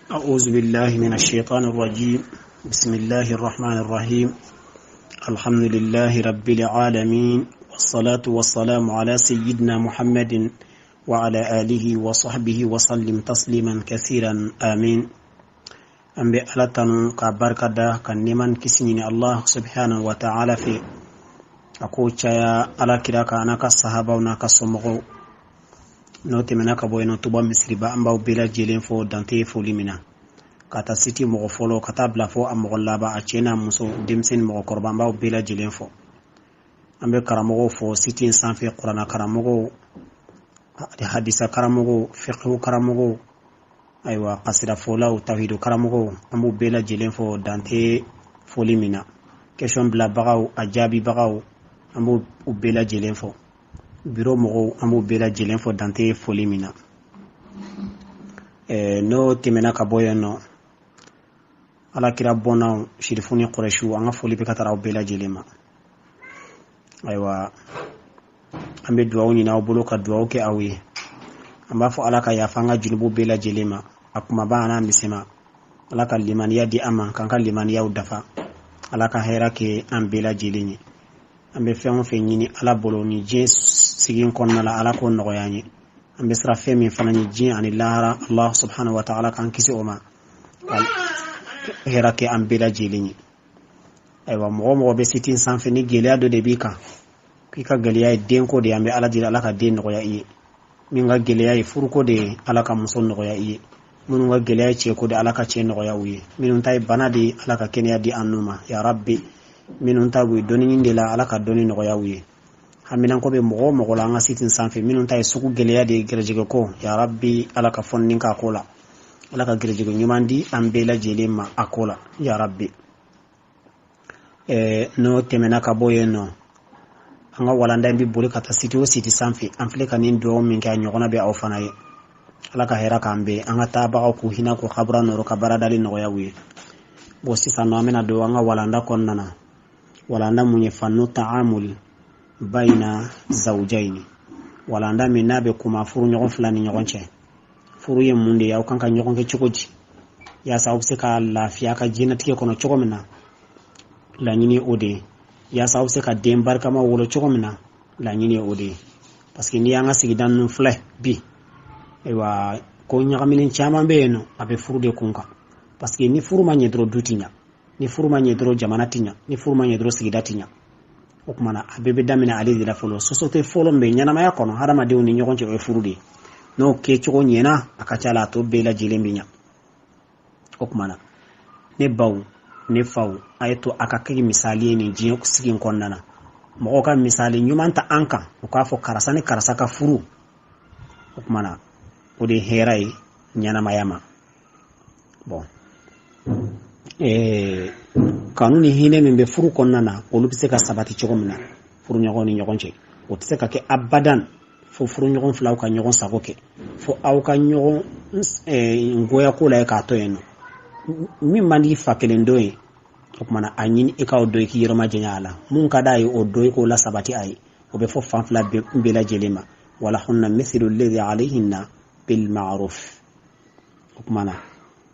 أعوذ بالله من الشيطان الرجيم. بسم الله الرحمن الرحيم. الحمد لله رب العالمين، والصلاة والسلام على سيدنا محمد وعلى آله وصحبه وسلم تسليما كثيرا آمين. أمبي ألتنو كبركة دا كنمان كسنين الله سبحانه وتعالى في أقول شيا على كراك أنا كالصحابة وناك الصمغو نوتي مناك بوينو توبا مissiribah أمباو بلا جيلين فو دانتي فو لمنا kata siti mogo folo kata bla fo amogo laba a cena muso demsen mogo korba mbaw bela jilen fo ambe karamogo fo siti sanfe qur'ana karamogo hadisa karamogo fiqh karamogo aywa qasida fola o tawhid karamogo amu bela jilen fo dante folimina question bla bagaw ajabi bagaw amu bela jilen fo biro mogo amu bela jilen fo dante folimina no timena kaboyano ala kira bona shirifuni quraishu anga foli be katara bela jelema aywa ambe duwa ni na bolo ka duwa ke awi amba fo ala ka yafanga junubu bela jelema akuma bana misema ala ka limaniya di ama kanka limaniya udafa ala ka hera ke ambela jelenye ambe fɛn fɛn ɲini ala bolo ni je sigin konna la ala ko nogoyanye ambe sra fɛn min fana ni je ani lahara allah subhanahu wa ta'ala kan kisi oma hera ke ambela jelenye aywa mo be sitin sanfe ni geleya do de bika kika geleya den ko de ambe ala dira ala ka den nogoya iye min ga geleya furu ko de ala ka muso nogoya iye mun ga geleya ce ko de ala ka ce nogoya uye minun tay bana de ala ka kenya di annuma ya rabbi minun tabu doni de la ala ka doni nogoya uye haminan ko be mo la nga sitin sanfe minun tay suku geleya de gerejege ko ya rabbi ala ka fonnin ka kola ala ka gerejege nyumandi ambela jelema akola ya rabbi no temena ka boyeno anga walanda mbi boli kata siti o siti sanfe amfle kanin do min ka nyogona be awfana ye ala ka hera kambe anga taba ko hina ko khabra no ka baradali no yawi bo sisa no amena do anga walanda konnana walanda munye fannu ta'amul baina zawjaini walanda minabe kuma furu nyogon fulani nyogon che furu ye munde yaw kanka nyogon ke chukoti ya sa ubse ka lafiya ka jinati ke kono chogomina la nyini ode ya sa ubse ka dembar kama wolo chogomina la nyini ode parce que ni anga sigidan nu fle bi ewa ko nyagamilin chama beno abe furu de kunka parce que ni furu ma nyedro dutinya ni furu ma nyedro jamanatinya ni furu ma nyedro sigidatinya okumana abebe damina ali dira folo sosote folo mbe nyana maya kono harama de ni nyogonje e furu de no ke chogo nyena akachala to bela jilembinya okumana ne baw ne faw ayeto akakegi misali ni jiyo sigin konnana mo ka misali nyumanta anka o ka fo karasani karasaka furu okumana ode herai nyana mayama bon kanuni hine membe furu konnana olu bise ka sabati chogomina furu nyogoni nyogonche o tse ka ke abadan fo furu nyogon flaw ka nyogon sagoke fo aw ka nyogon ngoya kula ka to eno mi mandi fakelen doye okumana anyini e ka odoy ki yiroma jenyala mun ka dai odoy ko la sabati ay o be fo fanfla be bela jelema wala hunna mithlu alladhi alayhinna bil ma'ruf okumana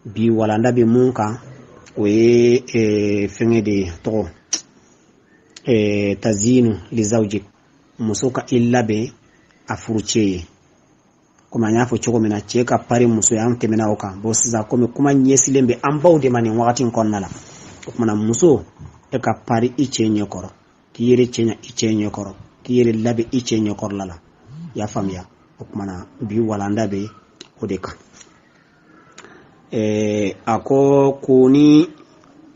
bi wala ndabe mun ka we fenge de to tazinu li zawjik musoka illa be afuruche kuma nyafo choko mena cheka pare muso ya mtemena oka bosiza kome kuma nyesilembe ambao de mani wakati nkonnala kuma muso e ka pare iche nyokoro kiyere chenya iche nyokoro kiyere labe iche nyokoro lala ya famia kuma bi walanda be odeka ako kuni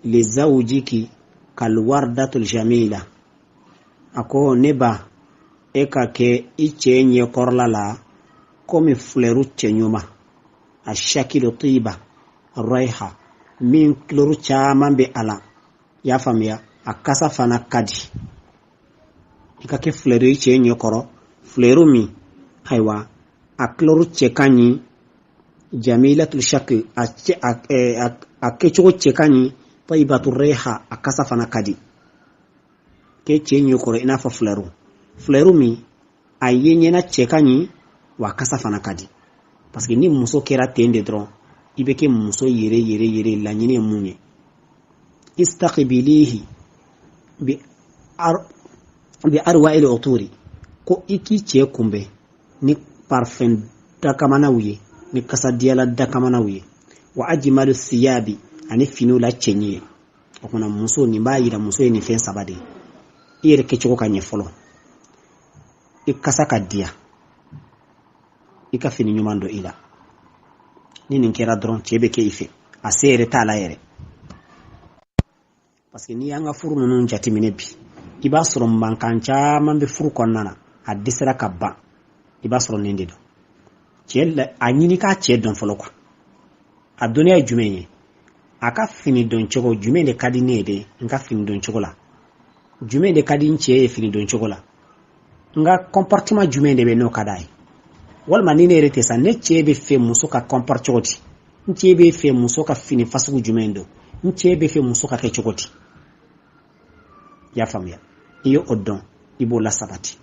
li zawjiki kal wardatul jamila ako neba eka ke iche nyokoro lala komi fleru chenyuma ashakilu tiba raiha min kloru chama be ala ya famia akasa fana kadi ikake fleru chenyo koro fleru mi aywa akloru chekani jamilatul shakl akecho chekani taibatu raiha akasa fana kadi ke chenyo koro inafa fleru mi ayenye na chekani wa kasa fana kadi parce que ni muso kera tende dron ibeke muso yere laɲini mun ye istaqbilihi bi arwa il uturi ko iki cɛ kunbɛ ni parfum dakamanaw ye ni kasadiyala dakamanaw ye wa ajmalu thiyabi ani finiw la cɛɲi ye o kuna muso nin b'a yira muso ye nin fɛn saba de ye i yɛrɛ kɛcogo ka ɲɛ fɔlɔ i kasa ka diya i ka fini ɲuman don i la ni nin kɛra dɔrɔn cɛ bɛ kɛ i fɛ a se yɛrɛ t'a la yɛrɛ parce que n'i y'an ka furu ninnu jateminɛ bi i b'a sɔrɔ mankan caman bɛ furu kɔnɔna na a dɛsɛra ka ban i b'a sɔrɔ nin de don cɛ a ɲini k'a cɛ dɔn fɔlɔ quoi a dɔnniya ye jumɛn ye a ka fini dɔn cogo jumɛn de ka di ne ye de n ka fini dɔn cogo la jumɛn de ka di n cɛ ye fini dɔn cogo la n ka comportement jumɛn de bɛ n'o ka d'a ye walima ni ne yɛrɛ tɛ sa ne cɛ bɛ fɛ muso ka comporte cogo di n cɛ bɛ fɛ muso ka fini fasugu jumɛn don n cɛ bɛ fɛ muso ka kɛ cogo di i y'a faamuya i ye o dɔn i b'o la sabati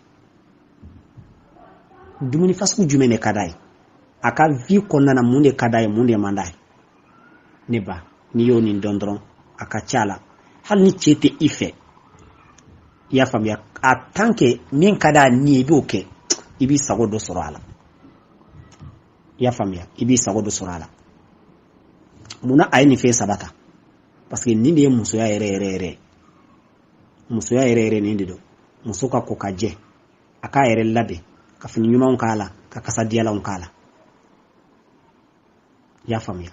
dumuni fasugu jumɛn de ka d'a ye a ka vie kɔnɔna na mun de ka d'a ye mun de man d'a ye ne ba n'i y'o nin dɔn dɔrɔn a ka ca la hali ni cɛ tɛ i fɛ i y'a faamuya a tant que min ka d'a ni i b'o kɛ i b'i sago dɔ sɔrɔ a la i y'a faamuya i b'i sago dɔ sɔrɔ a la munna a ye nin fɛn saba ta parce que nin de ye musoya yɛrɛ musoya yɛrɛ nin de don muso ka ko ka jɛ a k'a yɛrɛ labɛn ka fini ɲumanw k'a la ka kasadiyalanw k'a la i y'a faamuya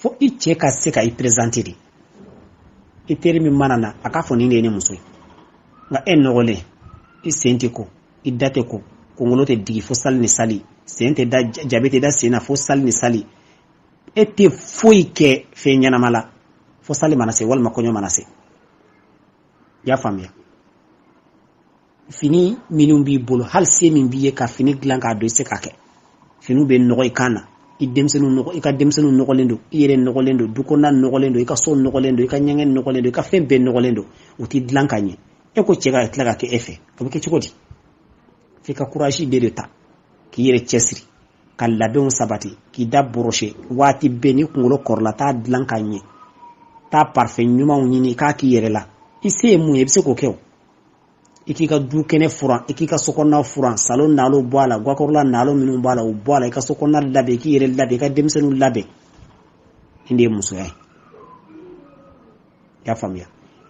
fo i cɛ ka se ka i présenter de i teri min mana na a k'a fɔ nin de ye ne muso ye nka e nɔgɔlen i sen tɛ ko i da tɛ ko kunkolo tɛ digi fo sali ni sali sen tɛ da jabe tɛ da sen na fo sali ni sali e tɛ foyi kɛ fɛn ɲɛnama la fo sali mana se walima kɔɲɔ mana se i y'a faamuya fini minnu b'i bolo hali se min b'i ye ka fini dilan k'a don i se k'a kɛ finiw bɛ nɔgɔ i kan na i ka denmisɛnninw nɔgɔlen don i yɛrɛ nɔgɔlen don du kɔnɔna nɔgɔlen don i ka so nɔgɔlen don i ka ɲɛgɛn nɔgɔlen don i ka fɛn bɛɛ nɔgɔlen don u t'i dilan ka ɲɛ e ko cɛ ka tila ka kɛ e fɛ a bɛ kɛ cogo di f'i ka courage de ta k'i yɛrɛ cɛsiri ka labɛnw sabati k'i da boroshe waati bɛɛ ni kunkolo kɔrɔla taa dilan ka ɲɛ taa parfum ɲumanw ɲini k'a k'i yɛrɛ la i se ye mun ye i bɛ se k'o kɛ o i k'i ka du kɛnɛ furan i k'i ka sokɔnɔna furan salon nalo bɔ a la gakɔrɔla nalo minnu bɔ a la o bɔ a la i ka sokɔnɔna labɛn i k'i yɛrɛ labɛn i ka denmisɛnninw labɛn nin de ye musoya ye i y'a faamuya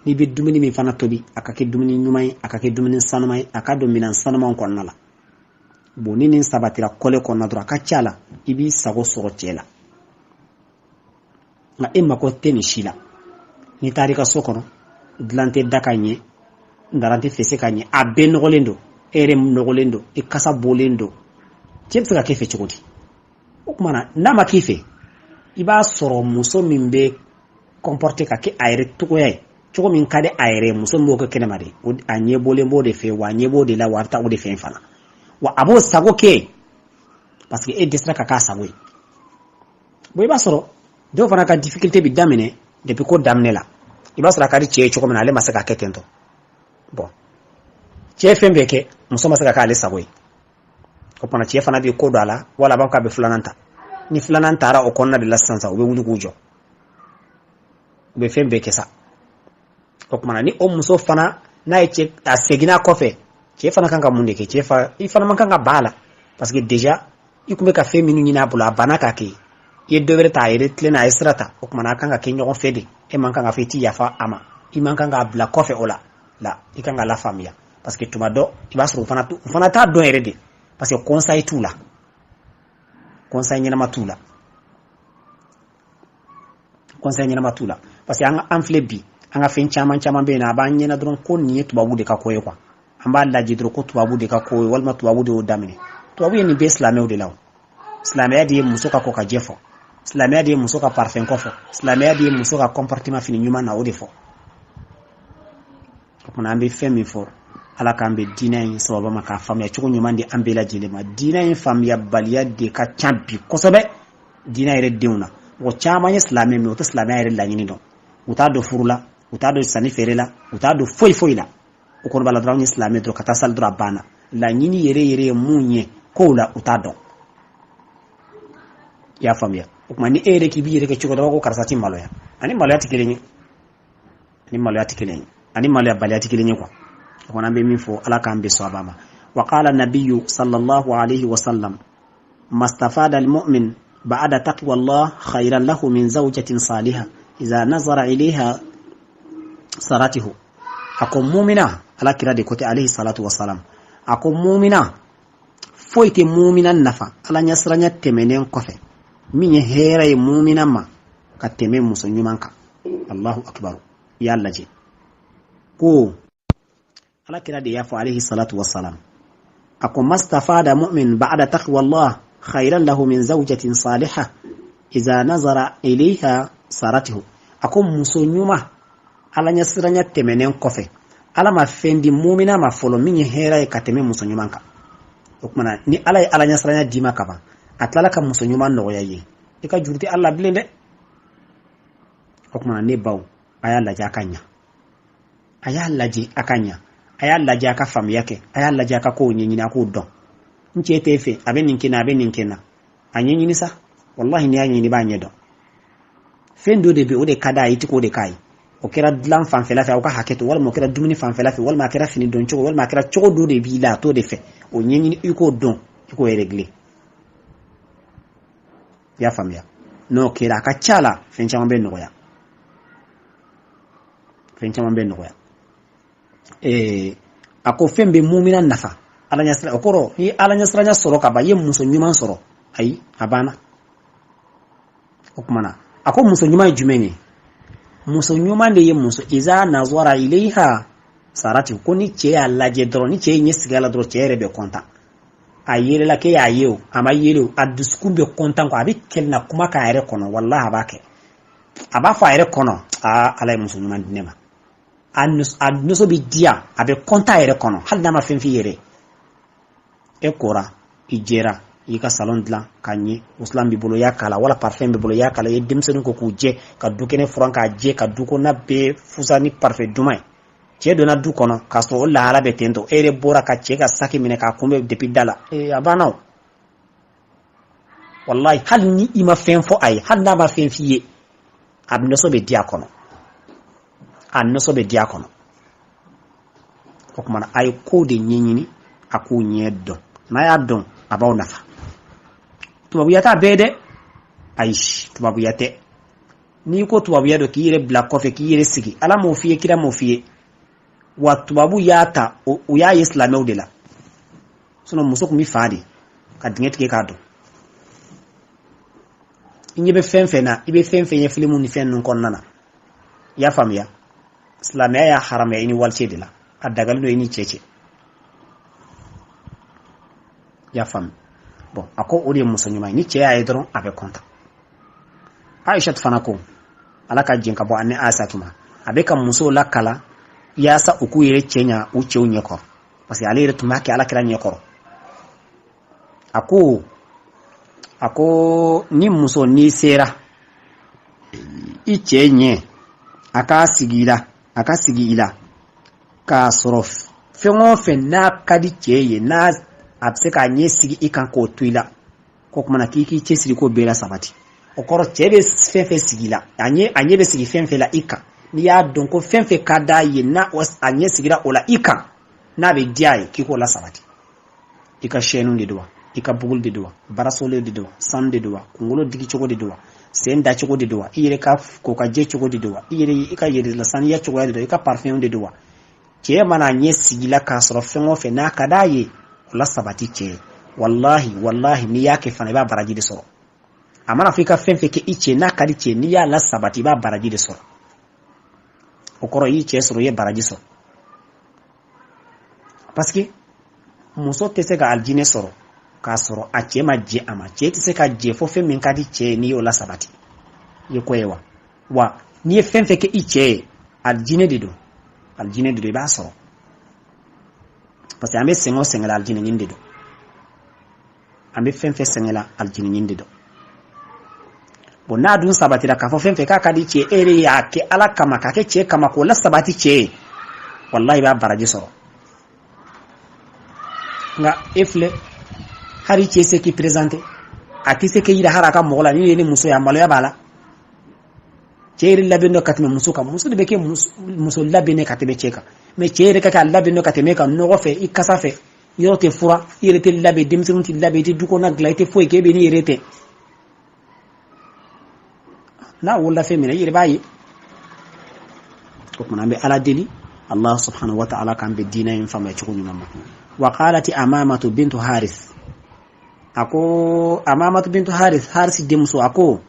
n'i bɛ dumuni min fana tobi a ka kɛ dumuni ɲuman ye a ka kɛ dumuni sanuman ye a ka don minɛn sanumanw kɔnɔna la bon ni nin sabatira kɔlɛ kɔnɔna dɔrɔn a ka ca la i b'i sago sɔrɔ cɛ la nka e mako tɛ nin si la n'i taara i ka so kɔnɔ dilan tɛ da ka ɲɛ ndaran tɛ fese ka ɲɛ a bɛɛ nɔgɔlen don e yɛrɛ nɔgɔlen don i kasa bɔlen don cɛ bɛ se ka kɛ fɛ cogo di o tuma na n'a ma k'i fɛ i b'a sɔrɔ muso min bɛ comporter ka kɛ a yɛrɛ togoya ye cogo min ka di a yɛrɛ muso min b'o kɛ kɛnɛma de a ɲɛbɔlen b'o de fɛ wa a ɲɛ b'o de la wa a bɛ taa o de fɛ fana wa a b'o sago kɛ parce que e dɛsɛra ka k'a sago ye bon i b'a sɔrɔ dɔw fana ka difficulté bɛ daminɛ depuis ko daminɛ la i b'a sɔrɔ a ka di cɛ ye cogo min na ale ma se ka kɛ ten tɔ bon cɛ fɛn bɛɛ kɛ muso ma se ka k'ale sago ye o tuma cɛ fana bɛ ko dɔ a la wala a b'a fɔ k'a bɛ filanan ta ni filanan taara o kɔnɔna de la sisan u bɛ wuli k'u jɔ u bɛ fɛn bɛɛ kɛ sa o tuma ni o muso fana n'a ye cɛ a seginna kɔfɛ cɛ fana kan ka mun de kɛ i fana man kan ka ban a la parce que déjà i tun bɛ ka fɛn minnu ɲini a bolo a banna k'a kɛ i ye dɔ wɛrɛ ta a yɛrɛ tilenna a ye sira ta o tuma a kan ka kɛ ɲɔgɔn fɛ de e man kan ka fɔ i t'i yafa a ma i man kan k'a bila kɔfɛ o la i kan ka la faamuya parce que tuma dɔ i b'a sɔrɔ u fana t'a dɔn yɛrɛ de parce que conseil t'u la conseil ɲɛnama t'u la parce que an filɛ bi an ka fɛn caman bɛ yen na a b'an ɲɛna dɔrɔn ko nin ye tubabu de ka ko ye quoi an b'a lajɛ dɔrɔn ko tubabu de ka ko ye walima tubabu de y'o daminɛ tubabu ye nin bɛɛ silamɛw de la o silamɛya de ye muso ka ko ka jɛ fɔ silamɛya de ye muso ka parfum ko fɔ silamɛya de ye muso ka comportement fini ɲuman na o de fɔ o tuma an bɛ fɛn min fɔ ala k'an bɛ diinɛ in sababa ma k'a faamuya cogo ɲuman di an bɛɛ lajɛlen ma diinɛ in faamuyabaliya de ka ca bi kosɛbɛ diinɛ yɛrɛ denw na mɔgɔ caman ye silamɛ min o tɛ silamɛya yɛrɛ laɲini dɔn u t'a dɔn furu la u t'a dɔn sanni feere la u t'a dɔn foyi la o kɔni b'a la dɔrɔn an ye silamɛ dɔrɔn ka taa sali dɔrɔn a banna laɲini yɛrɛ ye mun ye kow la u t'a dɔn ya famiya o kuma ni ere ki bi ere ke chugo ko karsati maloya ani maloya tikilenyi ani maloya tikilenyi ani maloya baliya tikilenyi ko ko nan be min fo ala kan be so abama wa qala an-nabiy sallallahu alayhi wa sallam mastafada al-mu'min ba'da taqwa Allah khayran lahu min zawjatin salihah idha nazara ilayha saratihu akom mu'mina ala kira de kote alayhi salatu wassalam akom mu'mina foyte mu'minan nafa ala nyasranya temenen kofe min hera e mu'minan ma ka temen muso nyumanka Allahu akbar ya Allah je ko ala kira de yafu alayhi salatu wassalam akom mastafada mu'min ba'da taqwa Allah khayran lahu min zawjatin salihah idha nazara ilayha saratihu akom muso nyuma ala nyasranya temenen kofe ala ma fendi mu'mina ma folo min hera e ka temen muso nyumanka okmana ni ala e ala nyasranya dima kaba atlala ka muso nyuman no yayi e ka jurti alla blende okmana ne baw aya laji akanya aya laji akanya aya laji aka fam yake aya laji aka ko nyinyina ko don nche tefe abe ninkina anyinyini sa wallahi ni anyi ni ba nyedo fendo de be o de kada yiti ko de kai o kera dlan fan fela fa o ka haketo wala mo kera dumuni fan fela fa wala ma kera fini don chogo wala ma kera chogo do de bi la to de fe o nyinyini iko don iko e régler ya famia no kera ka chala fencha mambe no ya ako fembe mu'mina nafa ala nyasra okoro yi ala nyasra nya soro ka ba yem muso nyuman soro ai abana okumana ako muso nyuma jumeni muso nyuma de yem muso iza nazara ilaiha sarati koni che alla je dro ni che nyesigala dro che rebe konta ayere la ke ayew ama yelo aduskumbe konta ko abi kelna kuma ka ere kono wallahi abake aba fa ere kono ala muso nyuma dinema annuso bi dia abe konta ere kono halna ma fenfi yere e kora ijera yika salon dlan kanyi uslam bi bolo yakala wala parfum bi bolo yakala e dimsen ko kuje ka dukene franka je ka duko na be fusani parfum dumai je dona du kono kasto o la ala be tento ere bora ka che ka saki mine ka kumbe depuis dala e abana wallahi hal ni ima fenfo ay hal na ma fenfiye abno so be dia kono anno so be dia kono ko kuma ay ko de nyinyini aku nyeddo na ya don abaw nafa tubabu yata bede aish tubabu yate ni ko tubabu yado ki yire black coffee ki yire sigi ala mo fiye kira mo fiye wa tubabu yata o ya islam o de la sono muso ko mi faadi ka dinget ke kado inye be fenfena ibe fenfenye filimu ni fen non konnana ya famia islam ya haram ya ini walce de la adagal no ini cheche ya fam bon ako odi muso nyuma ni che ay doron abe konta Aisha fanako alaka jinka bo anne asatuma abe kam muso lakala ya sa uku yere chenya uche unyeko parce alire tumake alakira nyeko ako ni muso ni sera ichenye akasigi ila ka sorof fengo fenna kadi cheye na abseka nyesigi ikan ko tuila ko kuma na kiki chesiri ko bela sabati okoro chebe fenfe sigila anye be sigi fenfe la ika ni ya don ko fenfe kada ye na was anye sigira ola ika na be diaye kiko la sabati ika shenu de doa ika bugul de doa barasole de doa sam de doa kungolo digi chogo de doa senda chogo de doa ire ka ko ka je chogo de doa ire ika yere la san ya chogo de doa ika parfum de doa che mana nye sigila ka soro fengo fe na kada ye la sabati che wallahi ni yake fana ba baraji de soro amana Afrika fenfe ke iche na kadi che ni ya la sabati ba baraji de soro okoro yi che soro ye baraji soro parce que muso tese ga aljine soro ka soro a che ma je ama che tese ka je fo fe min kadi che ni yo la sabati ye koyewa wa ni fenfe ke iche aljine de do ba soro parce que ambe sengo sengala aljine nyinde do ambe fenfe sengala aljine nyinde do bona dun sabati da ka fo fenfe ka kadi che ere ya ke ala kama ka ke che kama ko la sabati che wallahi ba baraji soro nga efle hari che se ki présenter atise ke yira haraka mogola ni yele muso ya malo ya bala ceri labino katme muso ka muso de beke muso labine katbe cheka me ceri ka labino katme ka no fe ikasa fe yote fura irete labe dimsun ti labe ti duko na glaite fo ke be ni irete na wala fe mina yire bayi ko manambe ala deli Allah subhanahu wa ta'ala kan be dina yin fama ci ko nyuma wa qalat amamatu bintu harith ako amamatu bintu harith demuso ako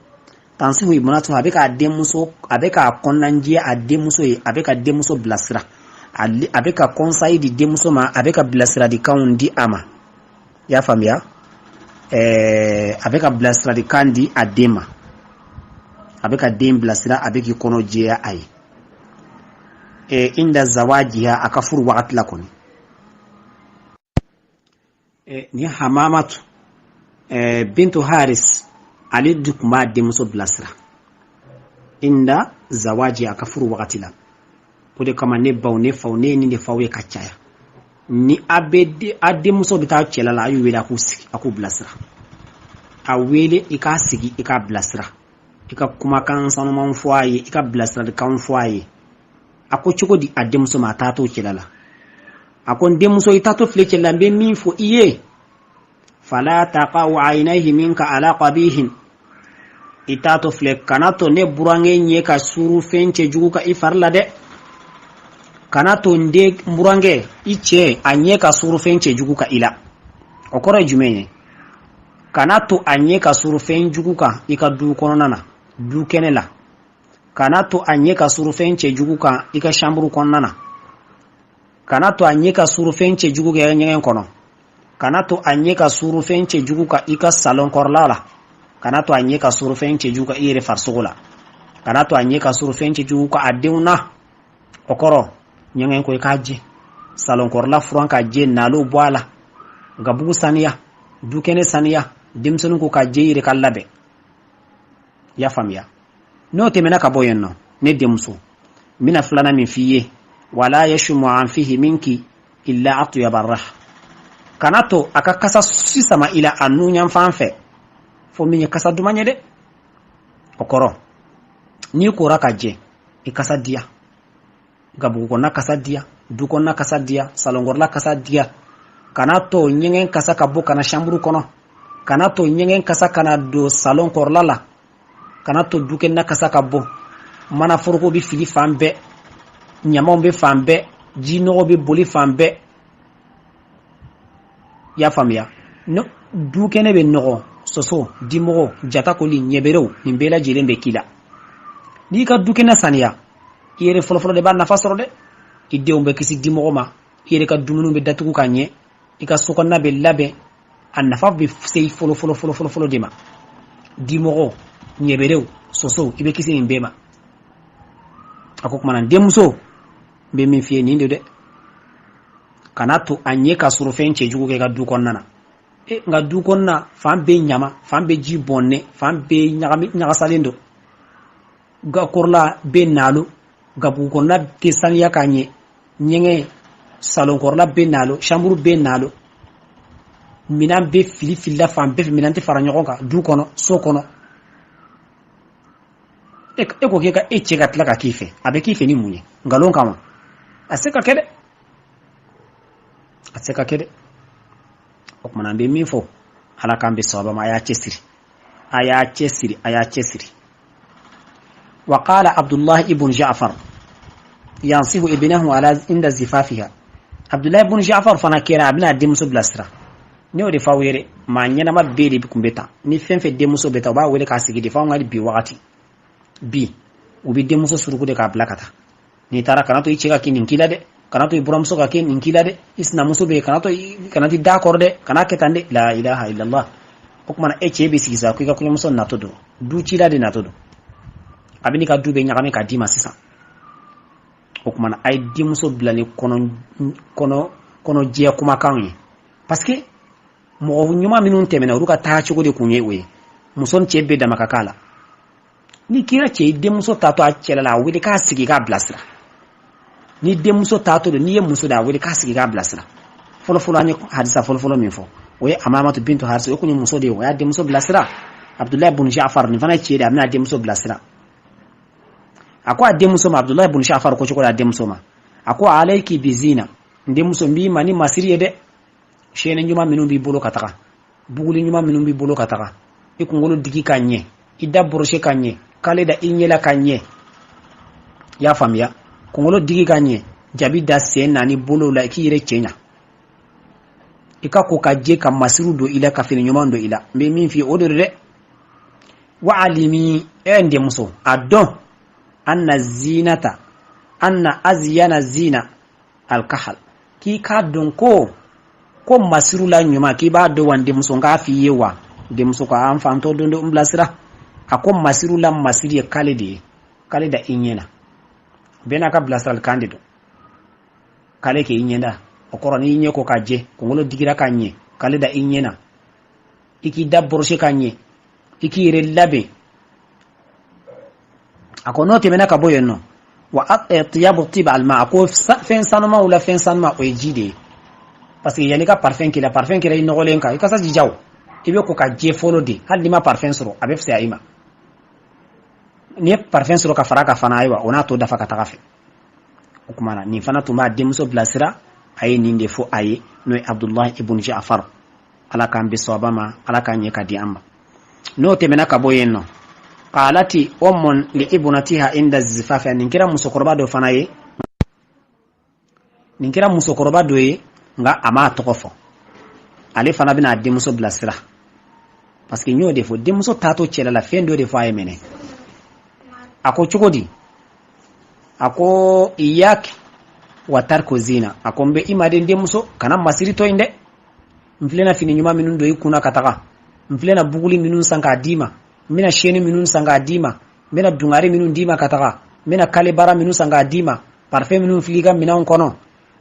tansihu ibnatu abeka demuso abeka konnanje ademuso abeka demuso blasra abeka conseil di demuso ma abeka blasra di kaundi ama ya famia abeka blasra di kandi adema abeka dem blasra abeki kono jea ai inda zawajiha akafuru wakati lakoni ni hamamatu bintu haris ali dukuma demuso blasra inda zawaji akafuru wakati la pode kama ne bawne fawne ni ne fawye kachaya ni abede ademuso bita chela la ayu wela kusiki aku blasra awele ikasigi ika blasra ika kuma kan sanu man fwaye ika blasra de kan fwaye ako choko di ademuso matato chela la akon demuso itato fle chela mbe minfo iye fala taqau aynayhi minka ala qabihin itato fle kanato ne burange nye ka suru fenche juguka ifarla de kanato nde burange iche anye ka suru fenche juguka ila okoro jumenye kanato anye ka suru fen juguka ika du konona du kenela kanato anye ka suru fenche juguka ika shamburu konana kanato anye ka suru fenche juguka nyengen kono kanato anye ka suru fenche juguka ika salon korlala kanato anye ka suru fenche juguka ire farsogola kanato anye ka suru fenche juguka adeuna okoro nyengen ko ikaje salon korla franka je nalo boala gabu saniya dukene saniya dimsunu ko ka je ire kallabe ya famia no temena ka boyenno ne demso mina fulana min fiye wala yashmu an fihi minki illa atyab arrah kanato akakasa sisama ila anunya mfanfe fo minye kasa dumanye de okoro ni ko rakaje ikasa dia gabu ko na kasa dia du ko na kasa dia salongor la kasa dia kanato nyengen kasa kabo kana shamburu kono kanato nyengen kasa kana do salon korlala kanato duke na kasa kabo mana forko bi fili fambe nyamon be fambe jino be boli fambe ya famia no duke ne be no soso dimogo jata ko li nyeberew nimbela jilembe kila ni ka duke na saniya yere folo de ba na fasoro de idde umbe kisi dimogo ma yere ka dumunu be datuku kanye ika sokonna be labe annafa be sey folo dima dimogo nyeberew soso ibe kisi nimbema akok manan demuso be min fiye ni de kanato anye ka suru fenche jugo ke ga du konnana nga du konna fambe nyama fambe jibonne fambe nyaga salendo ga korla be nalo ga bu konna tesan yakanye nyenge salon korla be nalo shamburu be nalo minan be fili fambe minan te faranyo ka du kono so kono eko ke ka echega tlaka kife abe kife ni munye ngalon kama aseka kede okmana be mifo hala kambe soba ma aya chesiri wa qala abdullah ibn ja'far yansihu ibnahu ala inda zifafiha abdullah ibn ja'far fana kera abna demuso blastra ni ode fawere ma nyana ma bede bi kumbeta ni fenfe demuso beta ba wele ka sigidi fa ngali bi wakati bi ubi demuso suruku de ka blakata ni tara kana to ichega kinin kila de kana to ibrahimso ka ken inkila de isna muso be kana ti d'accord de kana ketande la ilaha illallah okmana echebe sigisa ko ka kunyoso natodo du chila de natodo abini ka dube nyakame ka dima sisa okmana ay dimuso blani kono je kuma kanyi parce que mo nyuma minun temena ruka ta chugo de kunye we muson chebe da makakala ni kira che demuso tato a chela la we de ka sigi ka blasra ni demuso tato de ni muso da we de ka sigi ka blasra folo anye hadisa folo min fo oye Amamatu bintu Haris o kunyi muso de o ya de muso bilasira Abdullah ibn Ja'far ni fana ce da amina de muso bilasira ako ade muso ma Abdullah ibn Ja'far ko chiko ade muso ma ako alayki bizina de muso mbi mani masiri de shene nyuma minum bi bolo kataka buguli nyuma minum bi bolo kataka ikungolo digi kanye ida boroshe kanye kale da inyela kanye ya famia kungolo digi kanye jabi da sen nani bolo la ki yire chenya ika ko kaje kam masiru do ila ka fini nyoma do ila me min fi odore wa alimi ende muso adon anna zinata anna azyana zina alkahal ki ka don ko masiru la nyoma ki ba do wande muso nga fi yewa de muso ko am fanto do ndo mblasira ako masiru la masiri kale da inyena bena ka blasal candido kale ke inyena okoro ni inye ko kaje ko ngolo digira kanye kale da inyena iki dabboroshe kanye iki rellabe ako note mena ka boyenno wa atyabu tiba al ma ko fen sanuma wala fen sanuma o jide parce que yani ka parfum ki la inogolen ka ikasa jijaw ibe ko kaje folode hal ma parfum soro abe fse ayima ni parfum soro ka faraka fana aywa ona to dafa ka tagafe okumana ni fana to ma demso blasira ay ni ndefo ay no Abdullah ibn Ja'far ala kan bi sobama ala kan yeka di amba no temena ka boyenno qalati ummun li ibnatiha inda zifaf an kira musokorba do fana ye ninkira musokorba do ye nga ama tokofo ale fana bina demso blasira parce que nyo defo demso tato chela la fendo defo ay mene ako chukodi ako iyak wa tarko zina akombe imade ndemuso kana masiri to inde mflena fini nyuma minun do ikuna kataka mflena buguli minun sanga dima mina sheni minun sanga dima mina dungari minun dima kataka mina kalibara minun sanga dima parfum minun fliga mina onkono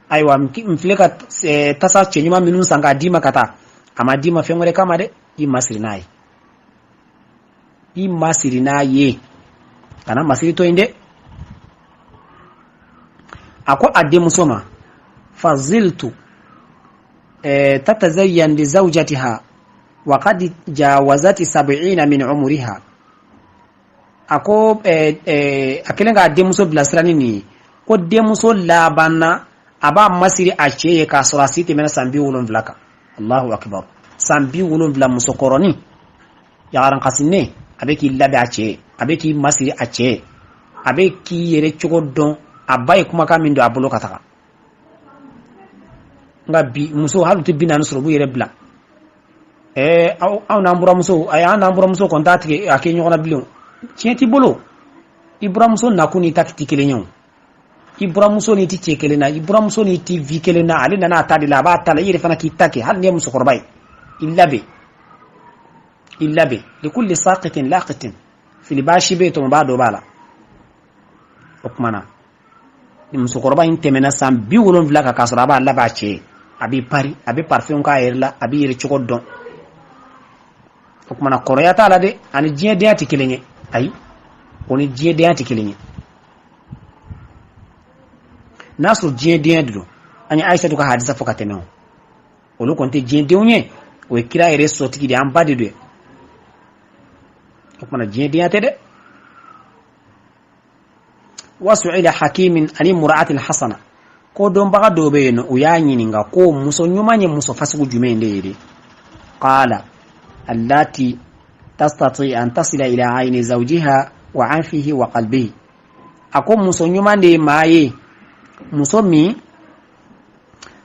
aywa mfleka tasa chenyuma minun sanga dima kata ama dima fengore kama de i masiri naye kana masiri to inde ako ade musoma faziltu tatazayyan li zawjatiha wa qad jawazat 70 min umriha ako akilenga ade muso blasrani ni ko de muso labana aba masiri ache ka surasiti mena sambi wolon vlaka Allahu akbar sambi wolon vla muso koroni yaran kasine abeki labe ache abeki masiri ache abeki yere chogodon abaye kuma ka min do abulo kataka ngabi muso halu te binanu soro bu yere bla aw nambura muso aya nambura muso kontat ke akenyo na bilon tienti bolo ibra muso nakuni takti kelenyo ibra muso ni ti chekelena ibra muso ni ti vikelena ale nana atadi la ba tala yere fana kitake hal ne muso korbay illabe likulli saqitin laqitin fil bashi beto mbado bala okmana muso korba intemena sam bi wolon vla ka kasra ba la bache abi pari abi parfum ka yerla abi yere choko don okmana koroya ta la de ani jie de atikilenye ay oni jie de atikilenye nasu jie de do ani aisha to ka hadisa foka temeo olu konte jie de unye o kira yere sotiki de ambade de okmana jie de atede وسئل حكيم عن مرأة الحسنة ko don baga dobe no uyanyi ninga ko muso nyumanye muso fasugu jumende yiri qala allati tastati an tasila ila ayni zawjiha wa anfihi wa qalbihi ako muso nyumande maye muso mi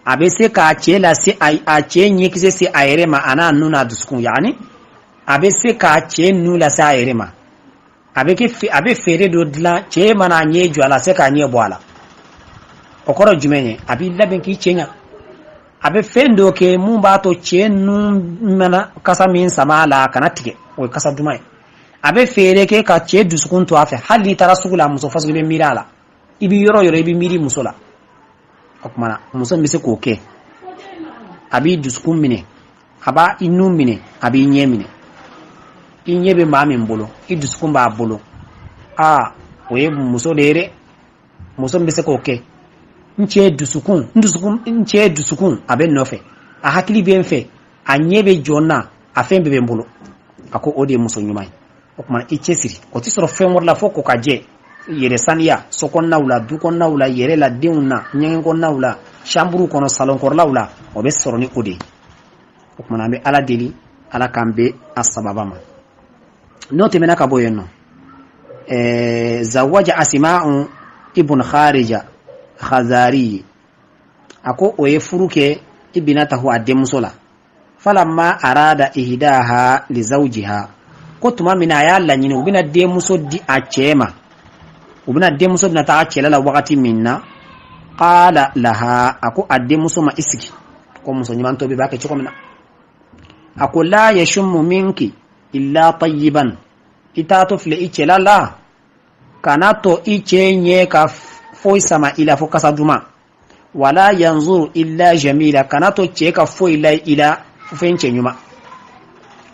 abese ka chela se ay a chenye kise se ayrema ana nuna duskun yani abese ka chenu la sa ayrema abe fere do dla che mana nyejo ala se ka nye boala okoro jumenye abi laben ki chenya abe fendo ke mumba to chenu mana kasa min samala kanatike o kasa dumai abe fere ke ka che duskun to afa hali tarasugula muso fasu be mirala ibi yoro ibi miri musola okmana muso mbise ko ke abi duskun mine aba inu mine abi nyemine inyebe mami mbolo iduskun ba bolo oye muso dere muso mbise ko ke nche dusukun abe nofe a hakili bien fe anyebe jonna afembe be mbulu ako odi muso nyumai o kuma ichesiri o ti soro femor la foko kaje yere saniya sokon nawla dukon nawla yere la diunna nyen kon nawla chamburu kono salon kor lawla o be soro ni odi o kuma nambe ala deli ala kambe asbabama note menaka boyenno zawaja asma'u ibn kharija khazari ako oye furuke ibnatahu ademusola falamma arada ihdaha li zawjiha ko tuma mina ya la nyini ubina demuso di achema ubina demuso na ta achela la wakati minna qala laha ako ademuso ma isiki ko muso nyimanto be bake chiko mina ako la yashummu minki illa tayyiban itato fle ichela la kanato ichenye ka foi sama ila fo kasaduma wala yanzuru illa jamila kanato cheka foi ila fenche nyuma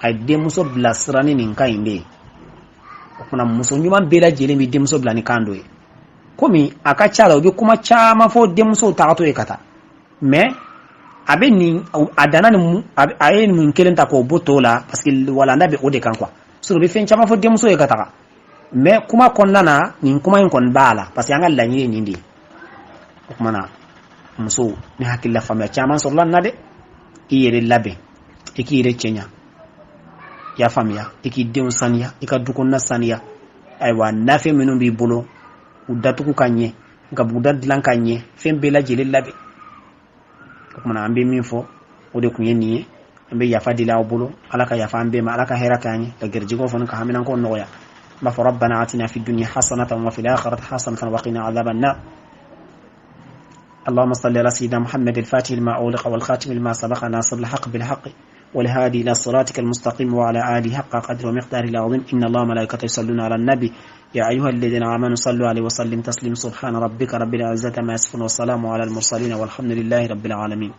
ade muso blasrani ninkainde kuna muso nyuma bela jele mi demso blani kando e komi akachala obi kuma chama fo demso takato e kata me abe ni adana ni ayen mun kelenta ko botola parce que wala ndabe ode kan kwa so be fen chama fo demso e kata me kuma konnana nin kuma en kon bala parce que angal lanyi ni ndi kuma na muso ni hakilla famya chama so lan nade iyere labe iki ire chenya ya famia iki deun sania ika dukonna sania aywa nafe menum bi bolo udatuku kanye nga budad lan kanye fembe la jele labe kuma na ambe minfo ode kunye ni ambe ya fadila obolo alaka ya fambe ma alaka hera kanye la gerjigo fon ka hamina ko noya ma fa rabbana atina fid dunya hasanatan wa fil akhirati hasanatan wa qina adhaban nar اللهم صل على سيدنا محمد الفاتح لما أغلق والخاتم لما سبق ناصر الحق بالحق والهادي إلى صراطك المستقيم وعلى آله حق قدر ومقداره العظيم إن الله ملائكته يصلون على النبي يا أيها الذين آمنوا صلوا عليه وسلم تسليم سبحان ربك رب العزة ما يصفون والسلام على المرسلين والحمد لله رب العالمين.